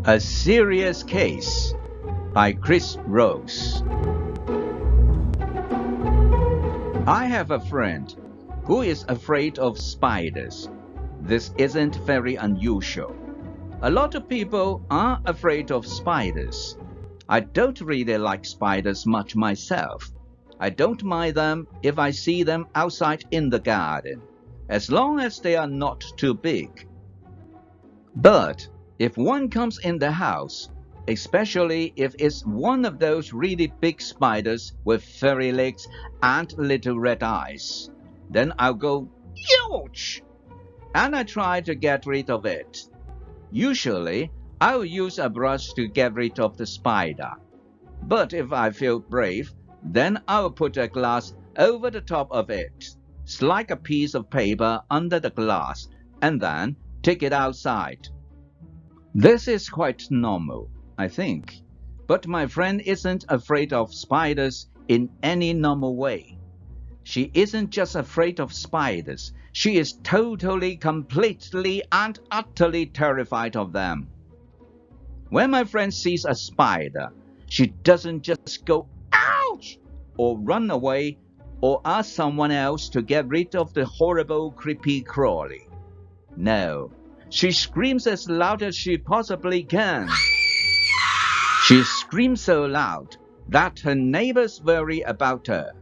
A Serious Case by Chris Rose. I have a friend who is afraid of spiders. This isn't very unusual. A lot of people are afraid of spiders. I don't really like spiders much myself. I don't mind them if I see them outside in the garden, as long as they are not too big. But if one comes in the house, especially if it's one of those really big spiders with furry legs and little red eyes, then I'll go, "Ouch!" and I try to get rid of it. Usually, I'll use a brush to get rid of the spider. But if I feel brave, then I'll put a glass over the top of it, slide a piece of paper under the glass, and then take it outside. This is quite normal, I think. But my friend isn't afraid of spiders in any normal way. She isn't just afraid of spiders. She is totally, completely, and utterly terrified of them. When my friend sees a spider, she doesn't just go, "Ouch!" or run away or ask someone else to get rid of the horrible, creepy crawly. No, she screams as loud as she possibly can. She screams so loud that her neighbors worry about her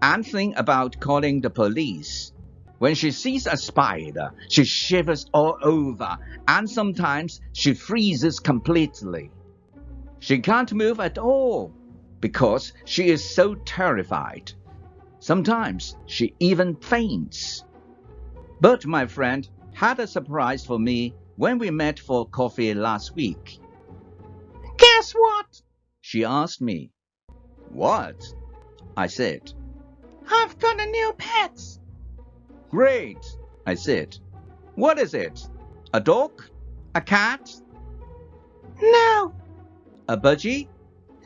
and think about calling the police. When she sees a spider, she shivers all over, and sometimes she freezes completely. She can't move at all because she is so terrified. Sometimes she even faints. But my friend had a surprise for me when we met for coffee last week. "Guess what?" she asked me. "What?" I said. "I've got a new pet." "Great," I said. "What is it? A dog? A cat?" "No." "A budgie?"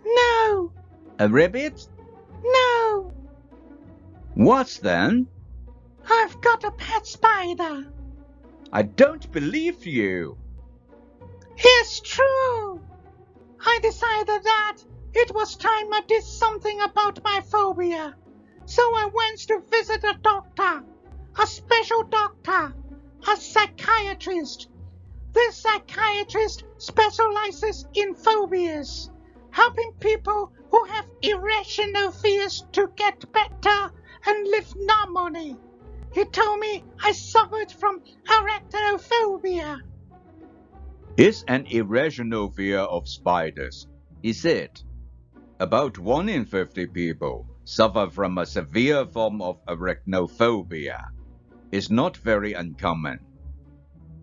"No." "A rabbit?" "No." "What then?" "I've got a pet spider." "I don't believe you." "It's true. I decided that it was time I did something about my phobia. So I went to visit a doctor, a special doctor, a psychiatrist. This psychiatrist specializes in phobias, helping people who have irrational fears to get better and live normally. He told me I suffered from arachnophobia. "It's an irrational fear of spiders," he said. "About 1 in 50 people suffer from a severe form of arachnophobia. It's not very uncommon."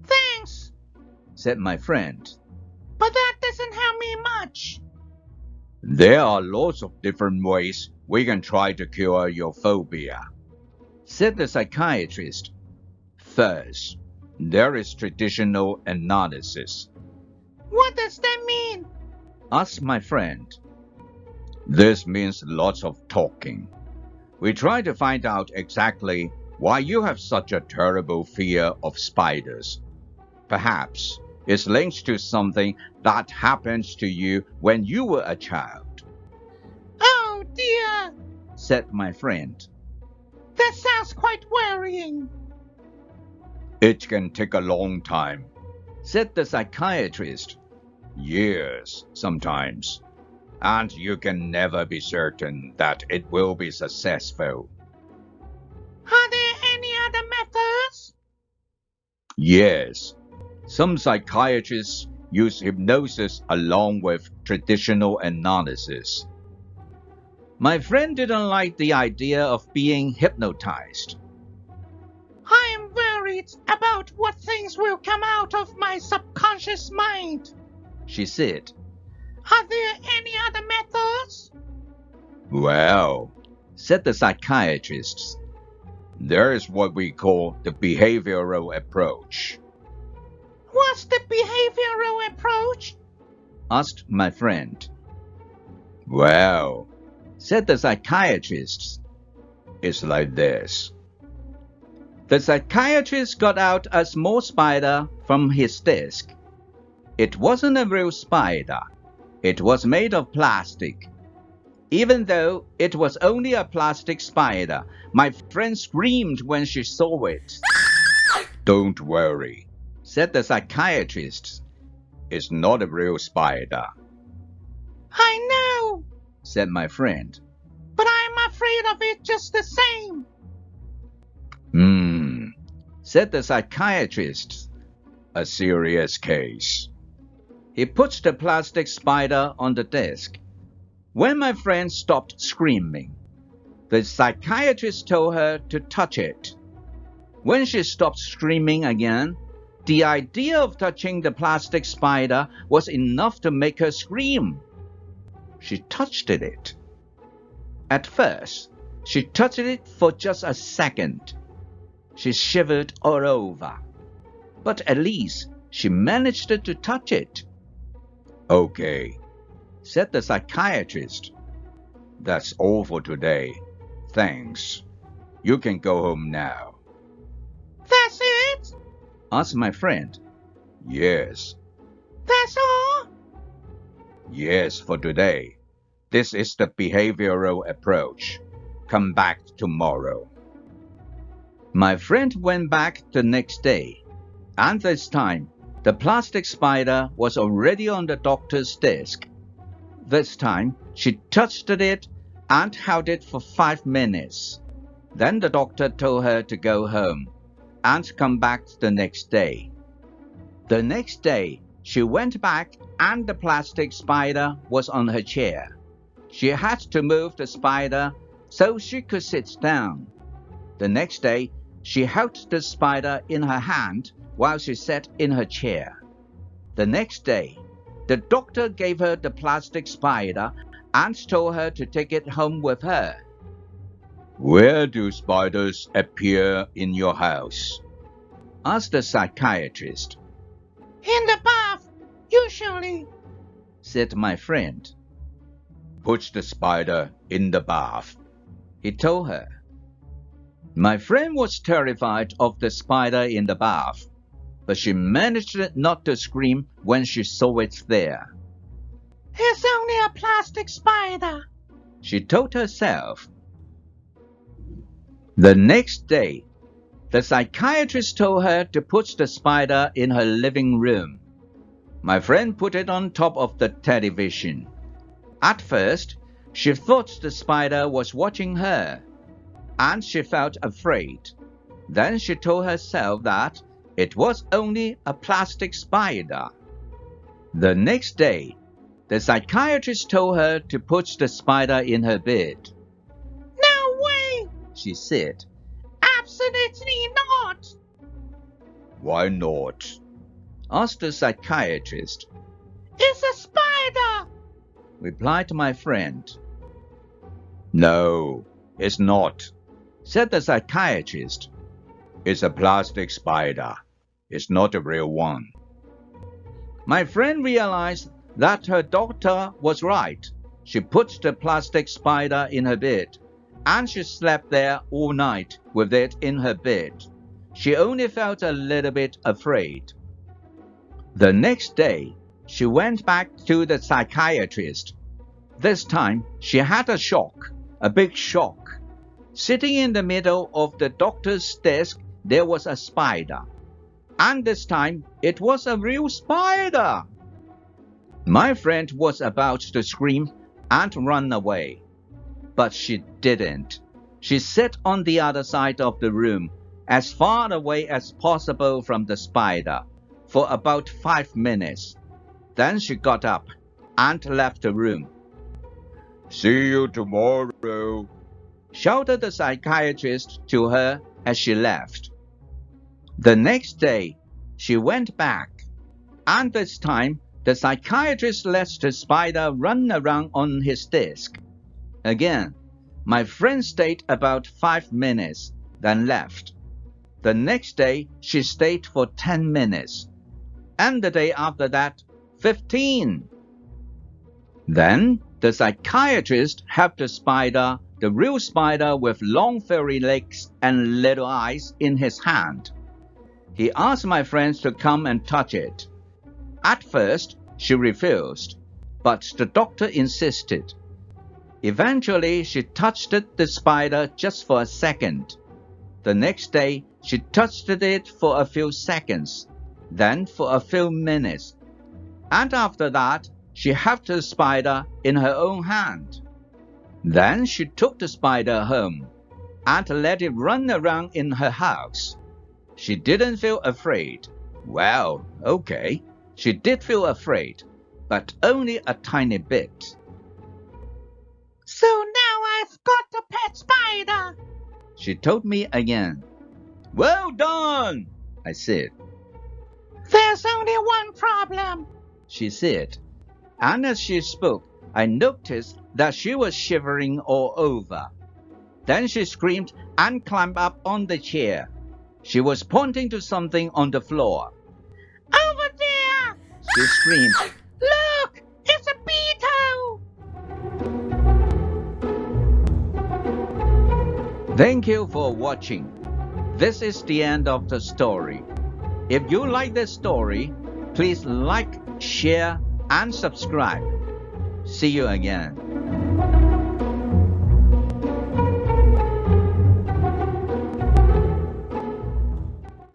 "Thanks," said my friend. "But that doesn't help me much." "There are lots of different ways we can try to cure your phobia," said the psychiatrist. "First, there is traditional analysis." "What does that mean?" asked my friend. "This means lots of talking. We try to find out exactly why you have such a terrible fear of spiders. Perhaps it's linked to something that happened to you when you were a child." "Oh dear," said my friend. "That sounds quite worrying." "It can take a long time," said the psychiatrist. "Years, sometimes. And you can never be certain that it will be successful." "Are there any other methods?" "Yes. Some psychiatrists use hypnosis along with traditional analysis." My friend didn't like the idea of being hypnotized. "I am worried about what things will come out of my subconscious mind," she said. "Are there any other methods?" "Well," said the psychiatrist, "there is what we call the behavioral approach." "What's the behavioral approach?" asked my friend. "Well," said the psychiatrist, "it's like this." The psychiatrist got out a small spider from his desk. It wasn't a real spider. It was made of plastic. Even though it was only a plastic spider, my friend screamed when she saw it. Don't worry, said the psychiatrist. It's not a real spider. I know, said my friend. but I'm afraid of it just the same. Said the psychiatrist. A serious case. He put the plastic spider on the desk. When my friend stopped screaming, the psychiatrist told her to touch it. When she stopped screaming again, the idea of touching the plastic spider was enough to make her scream. She touched it. At first, she touched it for just a second. She shivered all over. But at least she managed to touch it. Okay, said the psychiatrist. That's all for today. Thanks. You can go home now. That's it? Asked my friend. Yes. That's all? Yes, for today. This is the behavioral approach. Come back tomorrow. My friend went back the next day, and this time, the plastic spider was already on the doctor's desk. This time, she touched it and held it for 5 minutes. Then the doctor told her to go home and come back the next day. The next day, she went back and the plastic spider was on her chair. She had to move the spider so she could sit down. The next day, she held the spider in her hand while she sat in her chair. The next day, the doctor gave her the plastic spider and told her to take it home with her. Where do spiders appear in your house? Asked the psychiatrist. In the bath, usually, Said my friend. Put the spider in the bath, he told her. My friend was terrified of the spider in the bath, but she managed not to scream when she saw it there. It's only a plastic spider, She told herself. The next day, the psychiatrist told her to put the spider in her living room. My friend put it on top of the television. At first, she thought the spider was watching her, and she felt afraid. Then she told herself that it was only a plastic spider. The next day, the psychiatrist told her to put the spider in her bed. No way, She said. Absolutely not. Why not? Asked the psychiatrist. It's a spider. Replied my friend. No, it's not, said the psychiatrist. It's a plastic spider. It's not a real one. My friend realized that her doctor was right. She put the plastic spider in her bed, and she slept there all night with it in her bed. She only felt a little bit afraid. The next day, she went back to the psychiatrist. This time, she had a shock, a big shock. Sitting in the middle of the doctor's desk, there was a spider. And this time, it was a real spider. My friend was about to scream and run away, but she didn't. She sat on the other side of the room, as far away as possible from the spider, for about 5 minutes. Then she got up and left the room. See you tomorrow, shouted the psychiatrist to her as she left. The next day, she went back, and this time, the psychiatrist let the spider run around on his desk. Again, my friend stayed about 5 minutes, then left. The next day, she stayed for 10 minutes, and the day after that, 15. Then, the psychiatrist helped the spider, the real spider with long furry legs and little eyes, in his hand. He asked my friends to come and touch it. At first, she refused, but the doctor insisted. Eventually, she touched the spider just for a second. The next day, she touched it for a few seconds, then for a few minutes. And after that, she held the spider in her own hand. Then she took the spider home and let it run around in her house. She didn't feel afraid. Well, okay, she did feel afraid, but only a tiny bit. So now I've got a pet spider. She told me again. Well done, I said. There's only one problem, she said. And as she spoke, I noticed that she was shivering all over. Then she screamed and climbed up on the chair. She was pointing to something on the floor. Over there! She screamed. Look! It's a beetle! Thank you for watching. This is the end of the story. If you like this story, please like, share, and subscribe. See you again.